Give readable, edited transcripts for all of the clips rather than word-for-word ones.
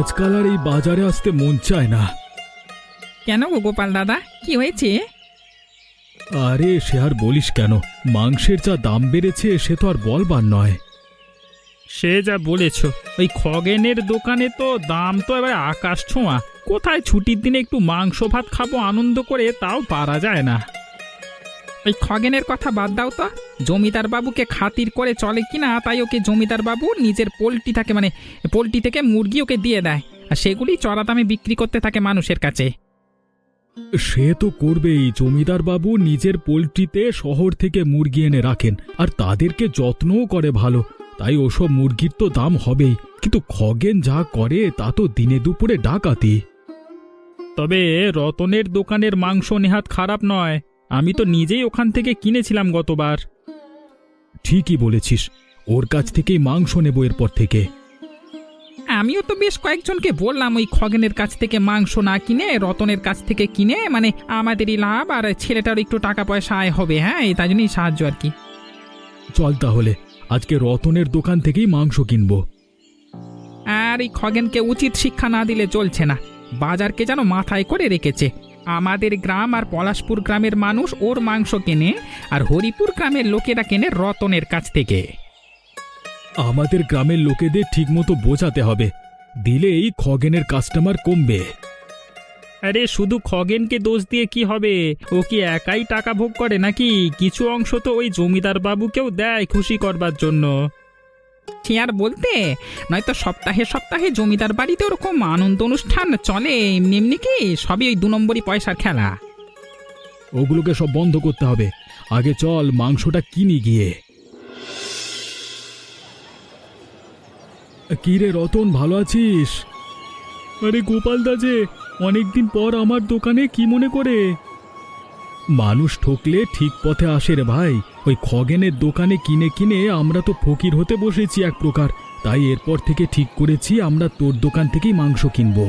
আজকাল আর এই বাজারে আসতে মন চায় না। কেন গো গোপাল দাদা, কি হয়েছে? আরে সে আর বলিস কেন, মাংসের যা দাম বেড়েছে সে তো আর বলবার নয়। সে যা বলেছ, ওই খগেনের দোকানে তো দাম তো এবার আকাশ ছোঁয়া। কোথায় ছুটির দিনে একটু মাংস ভাত খাবো আনন্দ করে, তাও পারা যায় না। ওই খগেনের কথা বাদ দাও তো। জমিদার বাবুকে খাতির করে চলে কিনা, তাই ওকে জমিদার বাবু নিজের পোলট্রি থাকে, মানে পোলট্রি থেকে মুরগি ওকে দিয়ে দেয়, আর সেগুলি চড়া দামে বিক্রি করতে থাকে মানুষের কাছে। সে তো করবেই, জমিদার বাবু নিজের পোলট্রিতে শহর থেকে মুরগি এনে রাখেন আর তাদেরকে যত্নও করে ভালো, তাই ওসব মুরগির তো দাম হবেই। কিন্তু খগেন যা করে তা তো দিনে দুপুরে ডাকাতি। তবে রতনের দোকানের মাংস নেহাত খারাপ নয়, আমি তো নিজেই ওখান থেকে কিনেছিলাম গতবার। ঠিকই বলেছিস, ওর কাছ থেকেই মাংস নেব এরপর থেকে। আমিও তো বেশ কয়েকজনকে বললাম ওই খগেনের কাছ থেকে মাংস না কিনে রতনের কাছ থেকে কিনে, মানে আমাদেরই লাভ আর ছেলেটার একটু টাকা পয়সা আয় হবে। হ্যাঁ, তাই জন্যই সাহায্য আর কি। চল তাহলে আজকে রতনের দোকান থেকেই মাংস কিনবো। আর এই খগেনকে উচিত শিক্ষা না দিলে চলছে না, বাজারকে যেন মাথায় করে রেখেছে। আমাদের গ্রাম আর পলাশপুর গ্রামের মানুষ ওর মাংস কেনে, আর হরিপুর গ্রামের লোকেরা কেনে রতনের কাছ থেকে। আমাদের গ্রামের লোকেদের ঠিকমতো বোঝাতে হবে, দিলেই খগেনের কাস্টমার কমবে। আরে শুধু খগেনকে দোষ দিয়ে কি হবে? ও কি একাই টাকা ভোগ করে নাকি? কিছু অংশ তো ওই জমিদার বাবুকেও দেয় খুশি করবার জন্য। সে আর বলতে, নয়তো সপ্তাহে সপ্তাহে জমিদার বাড়িতে ওরকম আনন্দ অনুষ্ঠান চলে, এমনি এমনি কি সবই ওই 2 নম্বরই পয়সার খেলা। ওগুলোকে সব বন্ধ করতে হবে, আগে চল মাংসটা কিনি গিয়ে। কি রে রতন, ভালো আছিস? আরে গোপাল দা যে, অনেকদিন পর আমার দোকানে কি মনে করে? মানুষ ঠকলে ঠিক পথে আসে রে ভাই। ওই খগেনের দোকানে কিনে কিনে আমরা তো ফকির হতে বসেছি এক প্রকার, তাই এরপর থেকে ঠিক করেছি আমরা তোর দোকান থেকেই মাংস কিনবো।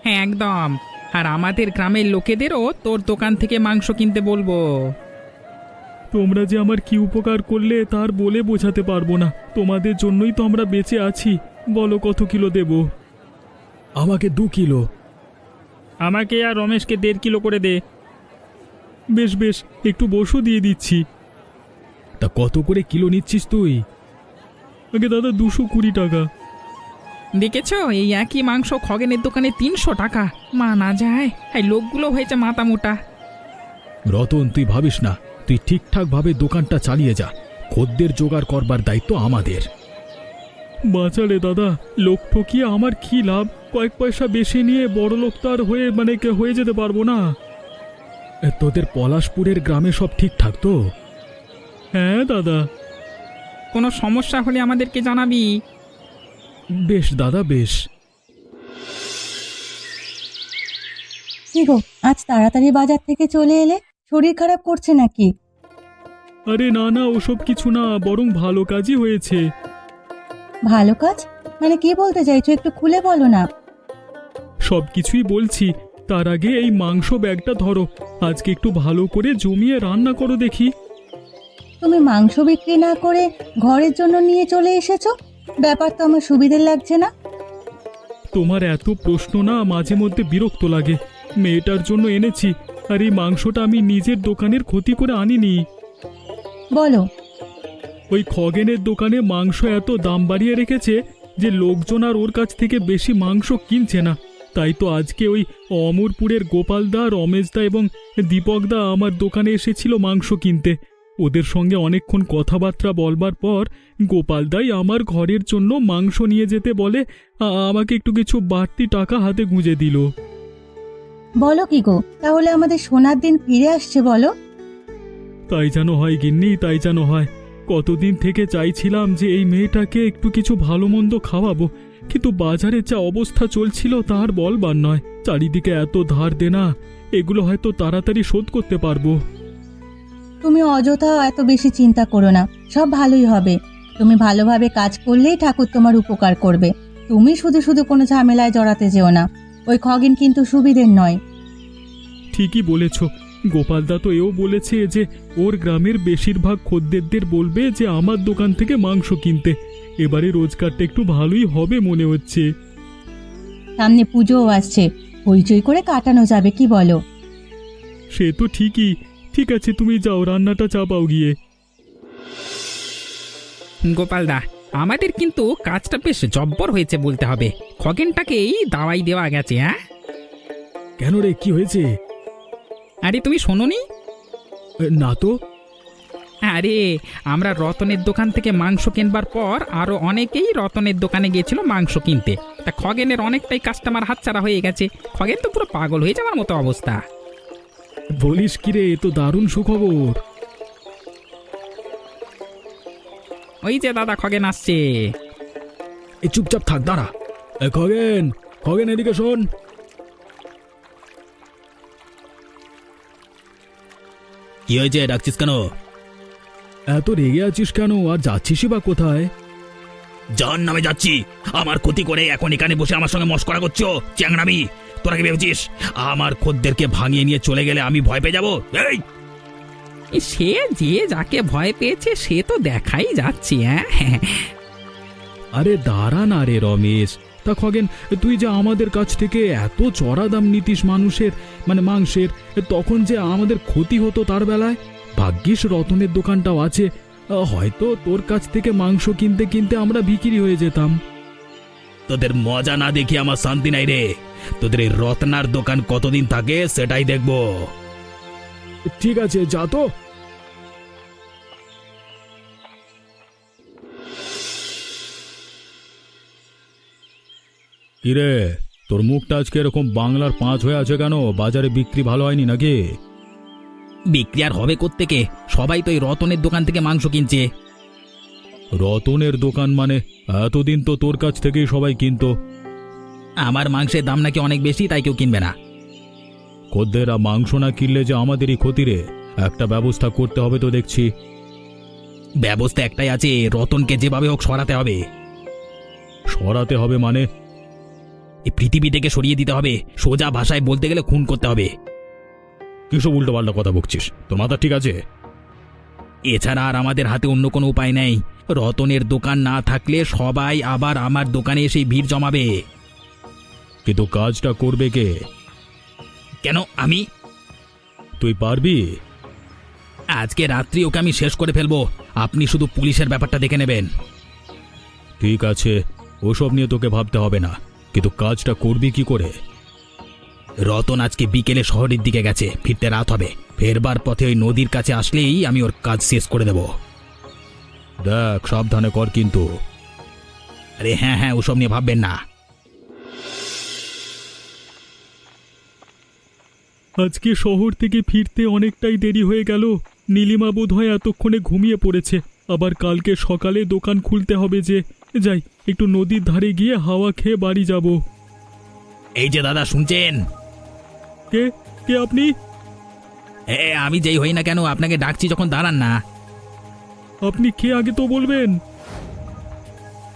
হ্যাঁ একদম, আর আমাদের গ্রামের লোকেদেরও তোর দোকান থেকে মাংস কিনতে বলবো। তোমরা যে আমার কি উপকার করলে তার বলে বোঝাতে পারবো না, তোমাদের জন্যই তো আমরা বেঁচে আছি। বলো কত কিলো দেব? আমাকে 2 কিলো। আমাকে আর রমেশকে 1.5 কিলো করে দে। বেশ বেশ, একটু বসু দিয়ে দিচ্ছি। তা কত করে কিলো নিচ্ছিস তুই? আগে দাদা 220 টাকা। দেখেছো, এই একই মাংস খগেনের দোকানে 300 টাকা। মানা যায়, এই লোকগুলো হয়েছে মাথা মোটা। রতন তুই ভাবিস না, তুই ঠিকঠাক ভাবে দোকানটা চালিয়ে যা, খদ্দের জোগাড় করবার দায়িত্ব আমাদের। বাঁচালে দাদা, লোক ঠকিয়ে আমার কি লাভ? কয়েক পয়সা বেশি নিয়ে বড় লোক তো আর হয়ে যেতে পারবো না। তোদের পলাশপুরের গ্রামে সব ঠিকঠাক তো? হ্যাঁ দাদা। কোনো সমস্যা হলে আমাদেরকে জানাবি। বেশ দাদা, বেশ। কি গো, আজ তাড়াতাড়ি বাজার থেকে চলে এলে? শরীর খারাপ করছে নাকি? আরে না না, ওসব কিছু না, বরং ভালো কাজই হয়েছে। ভালো কাজ মানে কি বলতে চাইছো, একটু খুলে বলো না। সব কিছুই বলছি, তার আগে এই মাংস ব্যাগটা ধরো, আজকে একটু ভালো করে জমিয়ে রান্না করো দেখি। তুমি মাংস বিক্রি না করে ঘরের জন্য নিয়ে চলে এসেছো, ব্যাপার তো আমার সুবিধের লাগছে না। তোমার এত প্রশ্ন না মাঝে মধ্যে বিরক্ত লাগে। মেয়েটার জন্য এনেছি, আর এই মাংসটা আমি নিজের দোকানের ক্ষতি করে আনিনি। বলো। ওই খগেনের দোকানে মাংস এত দাম বাড়িয়ে রেখেছে যে লোকজন আর ওর কাছ থেকে বেশি মাংস কিনছে না। তাই তো আজকে ওই অমরপুরের গোপালদা, রমেশদা এবং দীপকদা আমার দোকানে এসেছিল মাংস কিনতে। ওদের সঙ্গে অনেকক্ষণ কথাবার্তা বলবার পর গোপালদাই আমার ঘরের জন্য মাংস নিয়ে যেতে বলে আমাকে একটু কিছু বাড়তি টাকা হাতে গুঁজে দিল। বলো কি গো, তাহলে আমাদের সোনার দিন ফিরে আসছে বলো? তাই যেন হয় গিন্নি, তাই যেন হয়। কতদিন থেকে চাইছিলাম যে এই মেয়েটাকে একটু কিছু ভালো মন্দ খাওয়াবো, কিন্তু বাজারে যা অবস্থা চলছিল তার বলবার নয়। চারিদিকে এত ধার দেনা, এগুলো হয়তো তাড়াতাড়ি শোধ করতে পারবো। তুমি অযথা এত বেশি চিন্তা করো না, সব ভালোই হবে। তুমি ভালোভাবে কাজ করলেই ঠাকুর তোমার উপকার করবে। তুমি শুধু শুধু কোনো ঝামেলায় জড়াতে যেও না। ওই খগেন কিন্তু সুবিধের নয়। ঠিকই বলেছ, গোপালদা তো এও বলেছে যে ওর গ্রামের বেশিরভাগ খদ্দেরদের বলবে যে আমার দোকান থেকে মাংস কিনতে। এবারে রোজগারটা একটু ভালোই হবে মনে হচ্ছে। সামনে পুজোও আসছে, হইচই করে কাটানো যাবে, কি বলো? সে তো ঠিকই। ঠিক আছে, তুমি যাও, রান্নাটা চাপাও গিয়ে। গোপালদা, আমাদের কিন্তু কাজটা বেশ জব্বর হয়েছে বলতে হবে। খগেনটাকেই দাওয়াই দেওয়া গেছে। হ্যাঁ, কেন রে, কি হয়েছে? আরে তুমি শোনোনি? না তো। আরে আমরা রতনের দোকান থেকে মাংস কিনবার পর আরো অনেকেই রতনের দোকানে গিয়েছিল মাংস কিনতে। তা খগেনের অনেকটাই কাস্টমার হাতছাড়া হয়ে গেছে। খগেন তো পুরো পাগল হয়ে যাওয়ার মতো অবস্থা। বলিস কি রে, এ তো দারুণ সুখবর। ওই যে দাদা খগেন আসছে। এ চুপচাপ থাক, দাঁড়া। খগেন, খগেন এদিকে শোন। কি হয়েছে, ডাকছিস কেন? এত রেগে আছিস কেন, আর যাচ্ছিসই বা কোথায়? জান নামে যাচ্ছি। আমার ক্ষতি করে এখন এখানে বসে আমার সঙ্গে মস্করা করছো? চ্যাংরামি! তোরা কি ভেবেছিস আমার খদ্দেরকে ভাঙিয়ে নিয়ে চলে গেলে আমি ভয় পেয়ে যাবো? এই সে যে যাকে ভয় পেয়েছে সে তো দেখাই যাচ্ছে। হ্যাঁ, আরে দাঁড়া না রে রমেশ। তা খগেন, তুই যে আমাদের কাছ থেকে এত চড়া দাম নিতিস মানুষের, মানে মাংসের, তখন যে আমাদের ক্ষতি হতো তার বেলায়। ভাগ্যিস রতনের দোকানটাও আছে, হয়তো তোর কাছ থেকে মাংস কিনতে কিনতে আমরা বিক্রি হয়ে যেতাম। তোদের মজা না দেখি আমার শান্তি নাই রে। তোদের এই রত্নার দোকান কতদিন থাকে সেটাই দেখবো। ঠিক আছে, যা তো। কিরে, তোর মুখটা আজকে এরকম বাংলার 5 হয়ে আছে কেন? বাজারে বিক্রি ভালো হয়নি নাকি? বিক্রি আর হবে কোত্থেকে? সবাই তো এই রতনের দোকান থেকে মাংস কিনছে। রতনের দোকান মানে? এতদিন তো তোর কাছ থেকেই সবাই কিনতো। আমার মাংসের দাম নাকি অনেক বেশি, তাই কেউ কিনবে না। খদ্দেররা মাংস না কিনলে যে আমাদেরই ক্ষতি রে। একটা ব্যবস্থা করতে হবে তো দেখছি। ব্যবস্থা একটাই আছে, রতনকে যেভাবে হোক সরাতে হবে। সরাতে হবে মানে? এই পৃথিবী থেকে সরিয়ে দিতে হবে। সোজা ভাষায় বলতে গেলে খুন করতে হবে। কিসব উল্টো পাল্টা কথা বকছিস? তোর মাথা ঠিক আছে? এছাড়া আর আমাদের হাতে অন্য কোনো উপায় নেই। রতনের দোকান না থাকলে সবাই আবার আমার দোকানে এসে ভিড় জমাবে। কিন্তু কাজটা করবে কে? কেন আমি? তুই পারবি? আজকে রাত্রি ওকে আমি শেষ করে ফেলবো। আপনি শুধু পুলিশের ব্যাপারটা দেখে নেবেন। ঠিক আছে, ওসব নিয়ে তোকে ভাবতে হবে না, কিন্তু কাজটা করবি কি করে? রতন আজকে বিকেলে শহরের দিকে গেছে, ফিরতে রাত হবে। ফেরবার পথে ওই নদীর কাছে আসলেই আমি ওর কাজ শেষ করে দেব। দেখ, সাবধানে কর কিন্তু। আরে হ্যাঁ হ্যাঁ, ওসব নিয়ে ভাববেন না। আজকে শহর থেকে ফিরতে অনেকটাই দেরি হয়ে গেল। নীলিমা বোধহয় এতক্ষণে ঘুমিয়ে পড়েছে। আবার কালকে সকালে দোকান খুলতে হবে যে। যাই, একটু নদীর ধারে গিয়ে হাওয়া খেয়ে বাড়ি যাব। এই যে দাদা, শুনছেন? কে কে আপনি? আমি যেই হই না কেন, আপনাকে ডাকছি যখন, দাঁড়ান না। আপনি কে আগে তো বলবেন।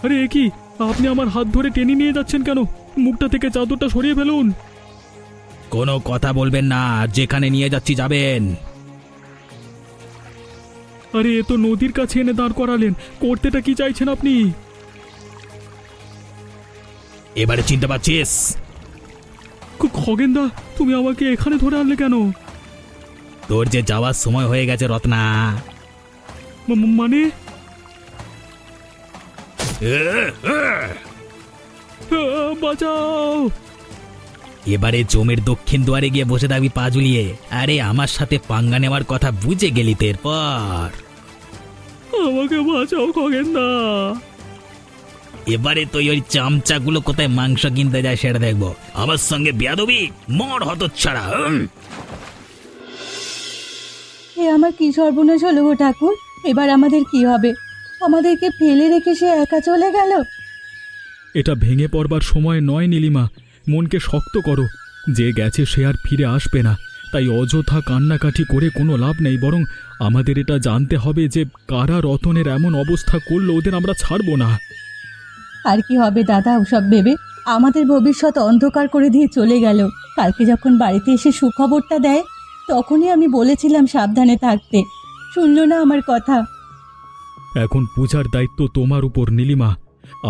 আরে এ কি, আপনি আমার হাত ধরে টেনে নিয়ে যাচ্ছেন কেন? মুখটা থেকে চাদরটা সরিয়ে ফেলুন। কোনো কথা বলবেন না, যেখানে নিয়ে যাচ্ছি যাবেন। আরে এ তো নদীর কাছে এনে দাঁড় করালেন, করতেটা কি চাইছেন আপনি? এবারে চিনতে পারছিস? খগেনদা, তুমি আমাকে এখানে ধরে আনলে কেন? তোর যে যাওয়ার সময় হয়ে গেছে রত্না। মানে? বাঁচাও! এবারে জমির দক্ষিণ দুয়ারে গিয়ে বসে থাকবি পা ঝুলিয়ে। আরে আমার সাথে পাঙ্গা নেওয়ার কথা বুঝে গেলি তো এরপর। আমাকে বাঁচাও খগেনদা। এবারে তুই ওই চামচাগুলো কোথায় মাংস কিনতে যায় সেটা দেখবো। আমার সঙ্গে বেয়াদবি, মর হতচ্ছাড়া। এ আমার কি সর্বনাশ হলো গো ঠাকুর! এবার আমাদের কি হবে? আমাদেরকে ফেলে রেখে সে একা চলে গেল। এটা ভেঙে পড়বার সময় নয় নীলিমা, মনকে শক্ত করো। যে গেছে সে আর ফিরে আসবে না, তাই অযথা কান্নাকাটি করে কোনো লাভ নেই। বরং আমাদের এটা জানতে হবে যে কারা রতনের এমন অবস্থা করলো, ওদের আমরা ছাড়বো না। আর কি হবে দাদা ওসব ভেবে? আমাদের ভবিষ্যৎ অন্ধকার করে দিয়ে চলে গেল। কালকে যখন বাড়িতে এসে সুখবরটা দেয়, তখনই আমি বলেছিলাম সাবধানে থাকতে। শুনলো না আমার কথা। এখন পূজার দায়িত্ব তোমার উপর নীলিমা।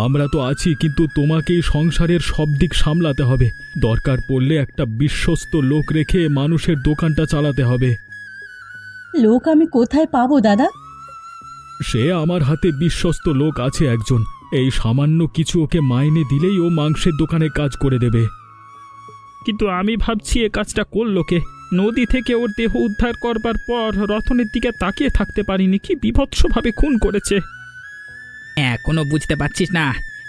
আমরা তো আছি, কিন্তু তোমাকেই সংসারের সব দিক সামলাতে হবে। দরকার পড়লে একটা বিশ্বস্ত লোক রেখে মানুষের দোকানটা চালাতে হবে। লোক আমি কোথায় পাবো দাদা? সে আমার হাতে বিশ্বস্ত লোক আছে একজন। এই সামান্য কিছু ওকে মাইনে দিলেই ও মাংসের দোকানে কাজ করে দেবে। কিন্তু আমি ভাবছি এ কাজটা করলো কে? নদী থেকে ওর দেহ উদ্ধার করবার পর রতনের দিকে তাকিয়ে থাকতে পারিনি, কি বিভৎসভাবে খুন করেছে। এখনো বুঝতে পারছিস না?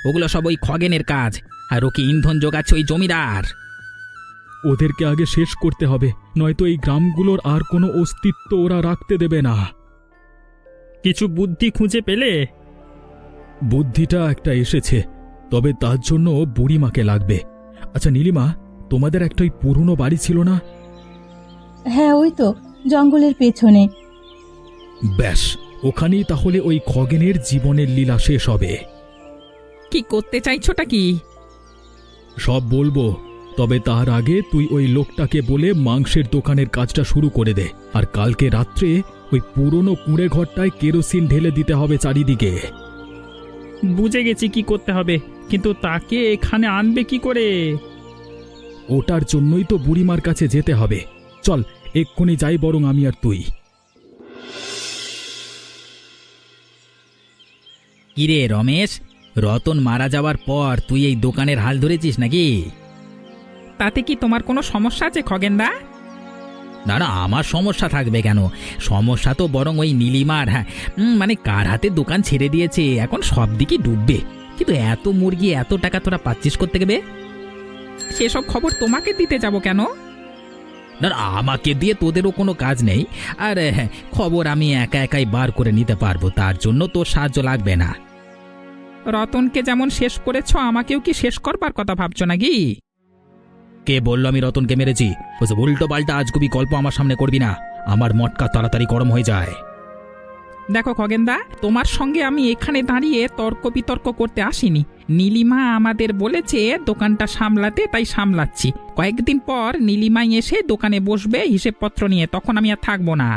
ওগুলো সব ওই খগেনের কাজ, আর ওকে ইন্ধন যোগাচ্ছে ওই জমিদার। ওদেরকে আগে শেষ করতে হবে, নয়তো এই গ্রামগুলোর আর কোনো অস্তিত্ব ওরা রাখতে দেবে না। কিছু বুদ্ধি খুঁজে পেলে? বুদ্ধিটা একটা এসেছে, তবে তার জন্য বুড়িমাকে লাগবে। আচ্ছা নীলিমা, তোমাদের একটা ওই পুরনো বাড়ি ছিল না? হ্যাঁ, ওই তো জঙ্গলের পেছনে। ব্যাস, ওখানেই তাহলে ওই খগেনের জীবনের লীলা শেষ হবে। কি করতে চাইছোটা কি? সব বলবো, তবে তার আগে তুই ওই লোকটাকে বলে মাংসের দোকানের কাজটা শুরু করে দে। আর কালকে রাত্রে ওই পুরনো কুঁড়ে ঘরটায় কেরোসিন ঢেলে দিতে হবে চারিদিকে। বুঝে গেছি কি করতে হবে, কিন্তু তাকে এখানে আনবে কি করে? ওটার জন্যই তো বুড়িমার কাছে যেতে হবে। চল এক্ষুনি যাই বরং আমি আর তুই। কিরে রমেশ, রতন মারা যাওয়ার পর তুই এই দোকানের হাল ধরেছিস নাকি? তাতে কি তোমার কোনো সমস্যা আছে খগেনদা? না না, আমার সমস্যা থাকবে কেন? সমস্যা তো বরং ওই নীলিমার। হ্যাঁ, মানে কার হাতে দোকান ছেড়ে দিয়েছে, এখন সব দিকে ডুববে। কিন্তু এত মুরগি, এত টাকা তোরা পাচ্ছিস করতে গেবে? সেসব খবর তোমাকে দিতে যাব কেন? না না, আমাকে দিয়ে তোদেরও কোনো কাজ নেই। আর হ্যাঁ, খবর আমি একা একাই বার করে নিতে পারবো, তার জন্য তোর সাহায্য লাগবে না। রতনকে যেমন শেষ করেছ, আমাকেও কি শেষ করবার কথা ভাবছো নাকি? কে বললো আমি রতনকে মেরেছি? উল্টো পাল্টা আজগুবি গল্প আমার সামনে করবি না, আমার মটকা তাড়াতাড়ি গরম হয়ে যায়। দেখো খগেনদা, তোমার সঙ্গে আমি এখানে দাঁড়িয়ে তর্ক বিতর্ক করতে আসিনি। নীলিমা আমাদের বলেছে দোকানটা সামলাতে, তাই সামলাচ্ছি। কয়েকদিন পর নীলিমাই এসে দোকানে বসবে হিসেবপত্র নিয়ে, তখন আমি আর থাকবো না।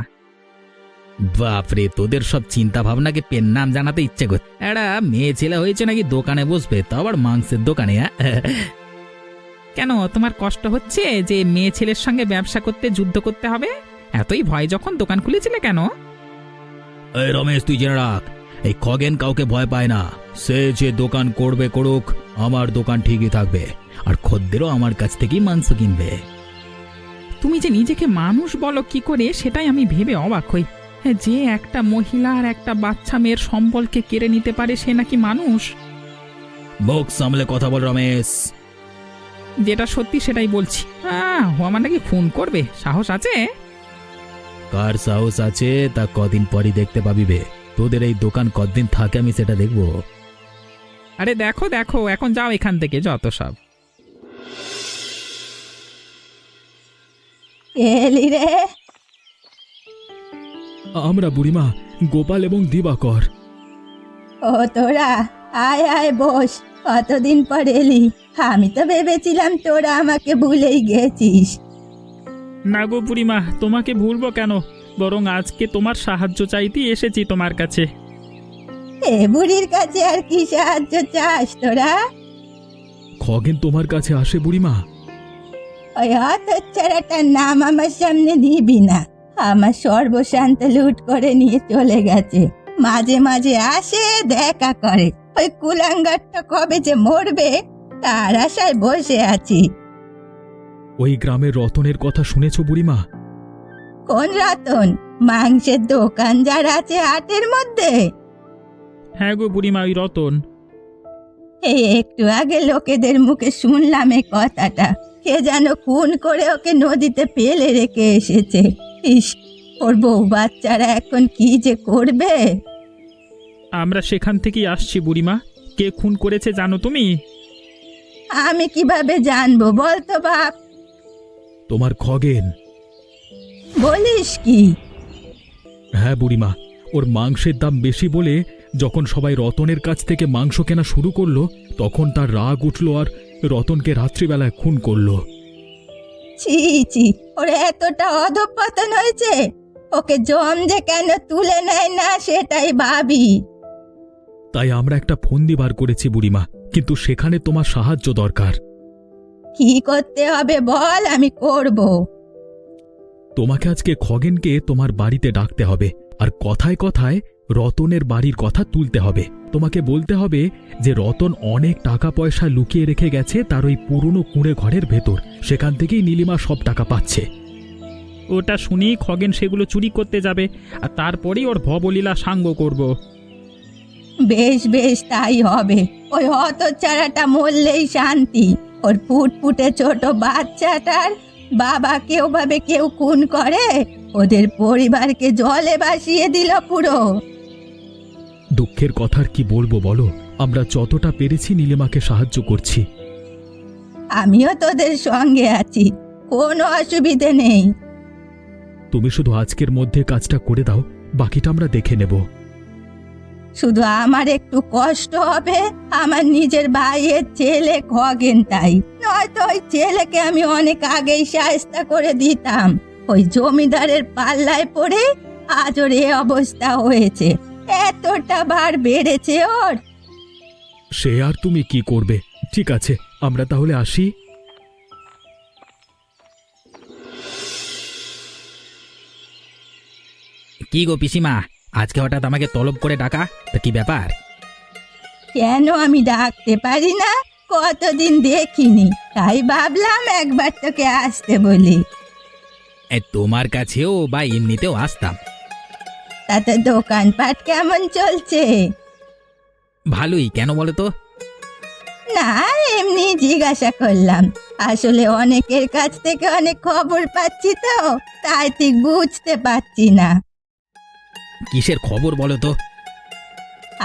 বাপরে, তোদের সব চিন্তা ভাবনাকে পেন নাম জানাতে ইচ্ছে করছে। একটা মেয়ে ছেলে হয়েছে নাকি দোকানে বসবে, তো আবার মাংসের দোকানে? কেন, তোমার কষ্ট হচ্ছে যে মেয়ে ছেলের সঙ্গে ব্যবসা করতে যুদ্ধ করতে হবে? এতই ভয় যখন দোকান খুলেছিলে কেন? এই রমেশ, তুই জেনে রাখ, এই খগেন কাউকে ভয় পায় না। সে যে দোকান করবে করুক, আমার দোকান ঠিকই থাকবে, আর খদ্দেরও আমার কাছ থেকেই মাংস কিনবে। তুমি যে নিজেকে মানুষ বলো কি করে, সেটাই আমি ভেবে অবাক হই। যে একটা মহিলা আর একটা বাচ্চা মেয়ের সম্বলকে কেড়ে নিতে পারে, সে নাকি মানুষ? মুখ সামলে কথা বল রমেশ। যেটা সত্যি সেটাই বলছি। ও আমার নাকি খুন করবে, সাহস আছে? কার সাহস আছে তা কদিন পরই দেখতে পাবি বে। তোদের এই দোকান কতদিন থাকে আমি সেটা দেখবো। আরে দেখো দেখো, এখন যাও এখান থেকে, যত সব। এলি রে? আমরা বুড়িমা, গোপাল এবং দিবাকর। ও তোরা, আয় আয় বস। কতদিন পর এলি? আমি তো ভেবেছিলাম তোরা আমাকে ভুলেই গেছিস। না গো বুড়িমা, তোমাকে ভুলবো কেন? বরং আজকে তোমার সাহায্য চাইতেই এসেছি তোমার কাছে। এ বুড়ির কাছে আর কি সাহায্য চাস তোরা? খগেন তোমার কাছে আসে বুড়িমা? ওই হতচ্ছাড়াটার নাম আমার সামনে নিবি না। আমার সর্বশান্ত লুট করে নিয়ে চলে গেছে। মাঝে মাঝে আসে, দেখা করে। ওই কুলাঙ্গারটা কবে যে মরবে তার আশায় বসে আছি। ওই গ্রামের রতনের কথা শুনেছ বুড়িমা? কোন রতন? মাংসের দোকান যার আছে হাটের মধ্যে? হ্যাঁ গো বুড়িমা, ওই রতন। এই একটু আগে লোকেদের মুখে শুনলাম এই কথাটা। কে যেন খুন করে ওকে নদীতে ফেলে রেখে এসেছে। ইস, ওর বউ বাচ্চারা এখন কি যে করবে। আমরা সেখান থেকেই আসছি বুড়িমা। কে খুন করেছে জানো তুমি? আমি কিভাবে জানবো বলতো বাপ? তোমার খগেন। বলিস কি? হ্যাঁ বুড়িমা, ওর মাংসের দাম বেশি বলে যখন সবাই রতনের কাছ থেকে মাংস কেনা শুরু করলো, তখন তার রাগ উঠল আর রতনকে রাত্রিবেলায় খুন করলো। ছি ছি, ওর এতটা অধঃপতন হয়েছে। ওকে জম যে কেন তুলে নেয় না সেটাই ভাবি। তাই আমরা একটা ফন্দি বার করেছি বুড়িমা, কিন্তু সেখানে তোমার সাহায্য দরকার। কি করতে হবে বল, আমি করব। তোমাকে আজকে খগেনকে তোমার বাড়িতে ডাকতে হবে, আর কথায় কথায় রতনের বাড়ির কথা তুলতে হবে। তোমাকে বলতে হবে যে রতন অনেক টাকা পয়সা লুকিয়ে রেখে গেছে তার ওই পুরনো কুঁড়ে ঘরের ভেতর, সেখান থেকেই নীলিমা সব টাকা পাচ্ছে। ওটা শুনেই খগেন সেগুলো চুরি করতে যাবে, আর তারপরেই ওর ভবলীলা সাঙ্গ করব। বেশ বেশ, তাই হবে। ওই হতচ্ছাড়াটা মরলেই শান্তি। ওর ফুটফুটে ছোট বাচ্চাটার বাবাকে ওভাবে কেউ খুন করে? ওদের পরিবারকে জলে ভাসিয়ে দিল পুরো। দুঃখের কথার কি বলবো বলো, আমরা যতটা পেরেছি নীলিমাকে সাহায্য করছি। আমিও তোদের সঙ্গে আছি, কোনো অসুবিধে নেই। তুমি শুধু আজকের মধ্যে কাজটা করে দাও, বাকিটা আমরা দেখে নেব। শুধু আমার একটু কষ্ট হবে, আমার নিজের ভাইয়ের ছেলে খগেন, তাই নয়তো ওই ছেলেকে আমি অনেক আগেই শায়েস্তা করে দিতাম। ওই জমিদারের পাল্লায় পড়ে আজ ওর এ অবস্থা হয়েছে। এতটা বার বেড়েছে ওর। সে আর তুমি কি করবে? ঠিক আছে, আমরা তাহলে আসি। কি গো পিসিমা, আজকে হঠাৎ আমাকে তলব করে ডাকা, তা কি ব্যাপার? কেন আমি ডাকতে পারি না? কতদিন দেখিনি, তাই ভাবলাম একবার তোকে আসতে বলি। তোমার কাছেও বা এমনিতেও আসতাম। তাতে দোকানপাট কেমন চলছে? ভালোই, কেন বলো তো? না, এমনি জিজ্ঞাসা করলাম। আসলে অনেকের কাছ থেকে অনেক খবর পাচ্ছি তো, তাই ঠিক বুঝতে পারছি না। কিসের খবর বলো তো?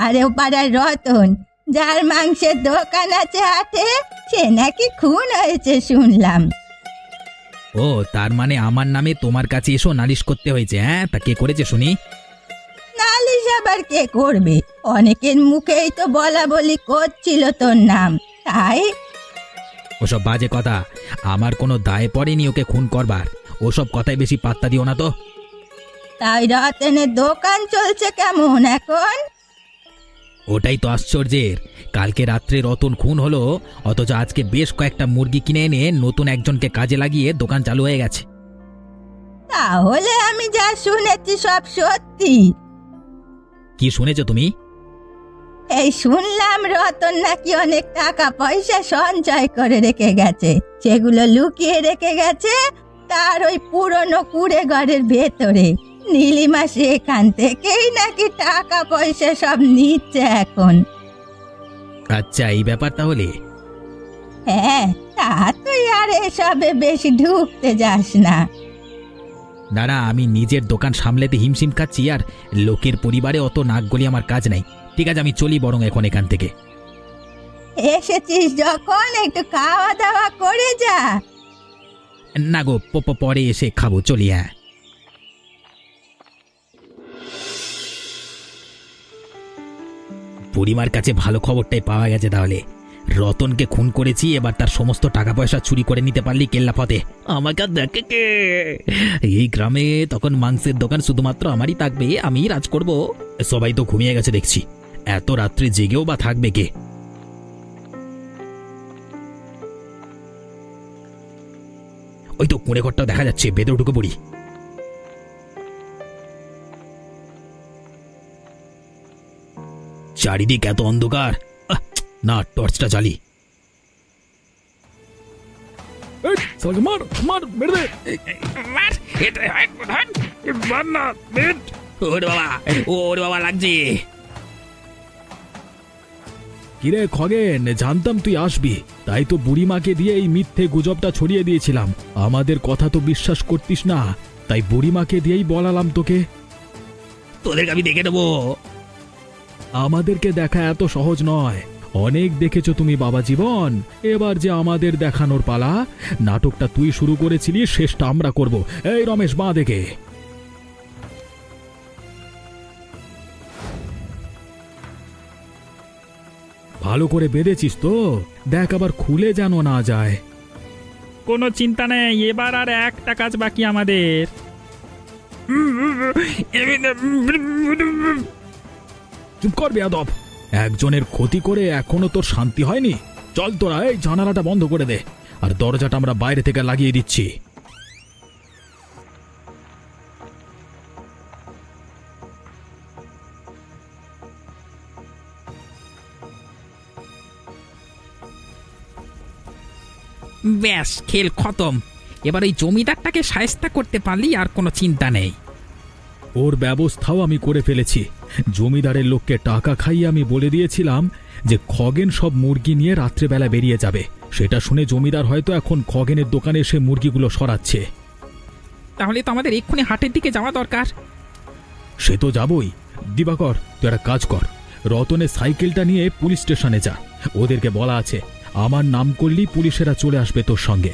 আরে ও পাড়ার রতন, যার মাংসের দোকান আছে হাটে, সে নাকি খুন হয়েছে শুনলাম। ও, তার মানে আমার নামে তোমার কাছে এসো নালিশ করতে হয়েছে? হ্যাঁ, তা কে করেছে শুনি? নালিশ আবার কে করবে? অনেকের মুখেই তো বলা বলি করছিল তোর নাম, তাই। ওসব বাজে কথা, আমার কোনো দায় পড়েনি ওকে খুন করবার। ওসব কথায় বেশি পাত্তা দিও না তো। তাই রতনের দোকান চলছে কেমন এখন? ওটাই তো আশ্চর্যের, কালকে রাত্রে রতন খুন হলো, অথচ আজকে বেশ কয়েকটা মুরগি কিনে এনে নতুন একজনকে কাজে লাগিয়ে দোকান চালু হয়ে গেছে। তাহলে আমি যা শুনেছি সব সত্যি? কি শুনেছো তুমি? এই শুনলাম রতন নাকি অনেক টাকা পয়সা সঞ্চয় করে রেখে গেছে, সেগুলো লুকিয়ে রেখে গেছে তার ওই পুরনো কুড়ে ঘরের ভেতরে। নীলিমা সেখান থেকেই নাকি টাকা পয়সা সব নিচ্ছে এখন। আচ্ছা, এই ব্যাপার তাহলে। হ্যাঁ, তা তুই আর এসবে বেশি ঢুকতে যাস না। না না, আমি নিজের দোকান সামলাতে হিমশিম খাচ্ছি, আর লোকের পরিবারে অত নাক গলি আমার কাজ নাই। ঠিক আছে, আমি চলি বরং এখন এখান থেকে। এসেছিস যখন একটু খাওয়া দাওয়া করে যা। না গো, পরে এসে খাবো, চলি। হ্যাঁ, বুড়িমার কাছে ভালো খবরটাই পাওয়া গেছে তাহলে। রতনকে খুন করেছি, এবার তার সমস্ত টাকা পয়সা চুরি করে নিতে পারলি কেল্লা ফতে। আমাকে আর দেখে কে? এই গ্রামে তখন মাংসের দোকান শুধুমাত্র আমারই থাকবে, আমিই রাজ করব। সবাই তো ঘুমিয়ে গেছে দেখছি, এত রাত্রে জেগেও বা থাকবে কে? ওই তো কুঁড়ে ঘরটা দেখা যাচ্ছে, ভেতরে ঢুকে পড়ি। চারিদিক এত অন্ধকার, না টর্চটা জ্বালি। মার মার, মেরে দে। ওরে বাবা, লাগছে। কিরে খগেন, জানতাম তুই আসবি, তাই তো বুড়িমাকে দিয়ে এই মিথ্যে গুজবটা ছড়িয়ে দিয়েছিলাম। আমাদের কথা তো বিশ্বাস করতিস না, তাই বুড়িমাকে দিয়েই বলালাম তোকে। তোদেরকে আমি দেখে নেবো। আমাদেরকে দেখা এত সহজ নয়, অনেক দেখেছো তুমি বাবা জীবন। এবার যে আমাদের দেখানোর পালা। নাটকটা তুই শুরু করেছিলি, শেষটা আমরা করব। এই রমেশ, বাঁ দেখে। ভালো করে বেঁধেছিস তো? দেখ আবার খুলে যেন না যায়। কোনো চিন্তা নেই, এবার আর একটা কাজ বাকি আমাদের। চুপ কর বেয়াদব। একজনের ক্ষতি করে এখনো তোর শান্তি হয়নি? চল তোরা এই জানালাটা বন্ধ করে দে, আর দরজাটা আমরা বাইরে থেকে লাগিয়ে দিচ্ছি। ব্যাস, খেল খতম। এবার ওই জমিদারটাকে শায়েস্তা করতে পারলেই আর কোনো চিন্তা নেই। ওর ব্যবস্থাও আমি করে ফেলেছি। জমিদারের লোককে টাকা খাইয়ে আমি বলে দিয়েছিলাম যে খগেন সব মুরগি নিয়ে রাত্রেবেলা বেরিয়ে যাবে। সেটা শুনে জমিদার হয়তো এখন খগেনের দোকানে এসে মুরগিগুলো সরাচ্ছে। তাহলে তো আমাদের এক্ষুনি হাটের দিকে যাওয়া দরকার। সে তো যাবই। দিবাকর, তুই একটা কাজ কর, রতনের সাইকেলটা নিয়ে পুলিশ স্টেশনে যা। ওদেরকে বলা আছে আমার নাম করলেই পুলিশেরা চলে আসবে তোর সঙ্গে।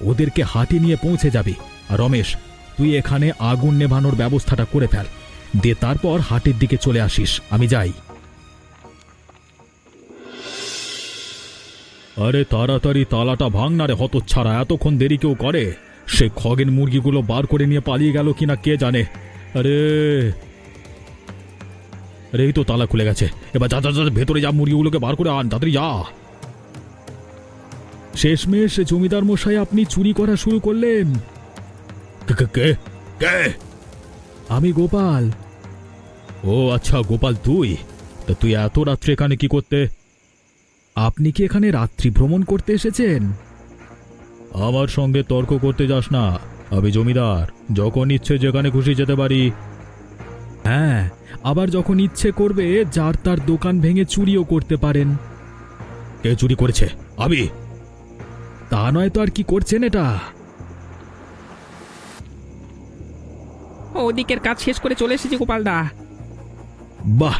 ওদেরকে হাটে নিয়ে পৌঁছে যাবি। আর রমেশ, তুই এখানে আগুন নেভানোর ব্যবস্থাটা করে ফেল, দিয়ে তারপর হাটের দিকে চলে আসিস। আমি যাই। আরে তাড়াতাড়ি তালাটা ভাঙ না রে হতচ্ছাড়া, এতক্ষণ দেরি কেউ করে? সে খগেন মুরগিগুলো বার করে নিয়ে পালিয়ে গেল কিনা কে জানে। আরে আরে এই তো তালা খুলে গেছে। এবার যা যা যা, ভেতরে যা, মুরগিগুলোকে বার করে আন, তাড়াতাড়ি যা। শেষমেশ জমিদার মশাই আপনি চুরি করা শুরু করলেন। কে? আমি গোপাল। ও আচ্ছা গোপাল, তুই তা তুই এত রাত্রে এখানে কি করতে? আপনি কি এখানে রাত্রি ভ্রমণ করতে এসেছেন? আমার সঙ্গে তর্ক করতে যাস না, আমি জমিদার, যখন ইচ্ছে যেখানে খুশি যেতে পারি। হ্যাঁ, আবার যখন ইচ্ছে করবে যার তার দোকান ভেঙে চুরিও করতে পারেন। কে চুরি করেছে? আমি। তা নয় তো আর কি করছেন এটা? ওদিকের কাজ শেষ করে চলে এসেছি গোপালদা। বাহ,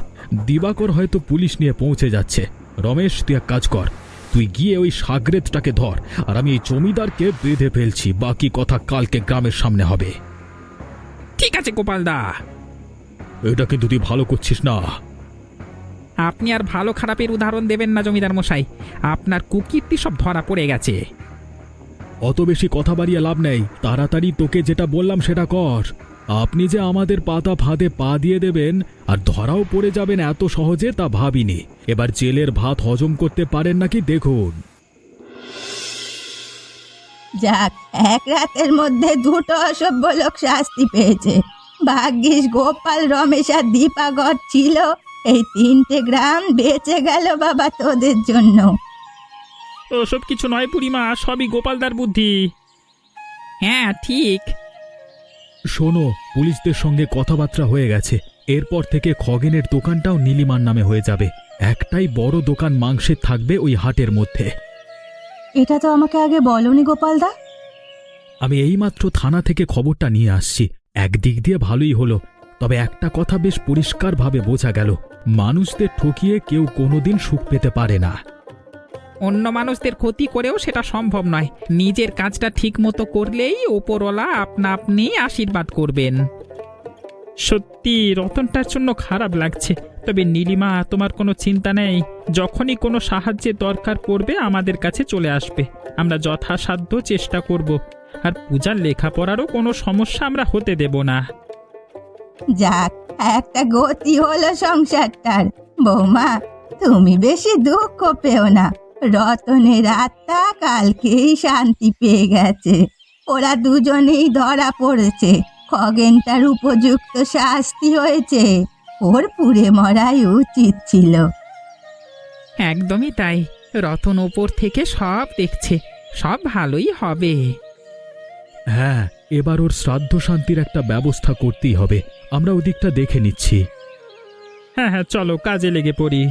দিবাকর হয়তো পুলিশ নিয়ে পৌঁছে যাচ্ছে। রমেশ, তুই এক কাজ কর, তুই গিয়ে ওই সাগরেদটাকে ধর, আর আমি এই জমিদারকে বেঁধে ফেলছি। বাকি কথা কালকে গ্রামের সামনে হবে। ঠিক আছে গোপালদা। এটা কিন্তু তুই ভালো করছিস না। আপনি আর ভালো খারাপের উদাহরণ দেবেন না জমিদার মশাই, আপনার কুকীর্তি সব ধরা পড়ে গেছে। অত বেশি কথা বাড়িয়ে লাভ নেই, তাড়াতাড়ি তোকে যেটা বললাম সেটা কর। আপনি যে আমাদের পাতা ফাঁদে পা দিয়ে দেবেন আর ধরাও পড়ে যাবেন এত সহজে তা ভাবিনি। এবার জেলের ভাত হজম করতে পারেন নাকি দেখুন। যাক, এক রাতের মধ্যে দুটো অসভ্য লোক শাস্তি পেয়েছে। ভাগ্যিস গোপাল, রমেশ আর দীপাকর ছিল, এই তিনটে গ্রাম বেঁচে গেল বাবা তোদের জন্য। ওসব কিছু নয় বুড়িমা, সবই গোপালদার বুদ্ধি। হ্যাঁ ঠিক। শোনো, পুলিশদের সঙ্গে কথাবার্তা হয়ে গেছে। এরপর থেকে খগেনের দোকানটাও নীলিমার নামে হয়ে যাবে। একটাই বড় দোকান মাংসের থাকবে ওই হাটের মধ্যে। এটা তো আমাকে আগে বলনি গোপালদা। আমি এইমাত্র থানা থেকে খবরটা নিয়ে আসছি। একদিক দিয়ে ভালোই হলো, তবে একটা কথা বেশ পরিষ্কারভাবে বোঝা গেল, মানুষদের ঠকিয়ে কেউ কোনোদিন সুখ পেতে পারে না। অন্য মানুষদের ক্ষতি করেও সেটা সম্ভব নয়। নিজের কাজটা ঠিক মতো করলেই ওপরওয়ালা আপনা আপনি আশীর্বাদ করবেন। সত্যি রতনটার জন্য খারাপ লাগছে, তবে নীলিমা তোমার কোনো চিন্তা নেই। যখনই কোনো সাহায্যের দরকার পড়বে আমাদের কাছে চলে আসবে। আমরা যথাসাধ্য চেষ্টা করব, আর পূজার লেখাপড়ারও কোনো সমস্যা আমরা হতে দেব না। যাক, একটা গতি হলো সংসারটার। বৌমা, তুমি বেশি দুঃখ পেও না, রতনের আত্মা কালকেই শান্তি পেয়ে গেছে। ওরা দুজনেই ধরা পড়েছে, খগেনটার উপযুক্ত শাস্তি হয়েছে। ওর পুড়ে মরাই উচিত ছিল। একদমই তাই, রতন ওপর থেকে সব দেখছে, সব ভালোই হবে। হ্যাঁ, এবার ওর শ্রাদ্ধ শান্তির একটা ব্যবস্থা করতেই হবে। আমরা ওদিকটা দেখে নিচ্ছি। হ্যাঁ হ্যাঁ, চলো কাজে লেগে পড়ি।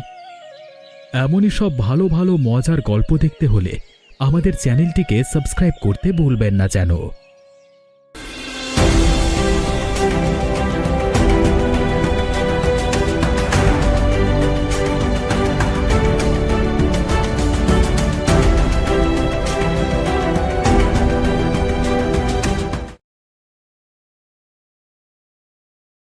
এমনই সব ভালো ভালো মজার গল্প দেখতে হলে আমাদের চ্যানেলটিকে সাবস্ক্রাইব করতে ভুলবেন না যেন।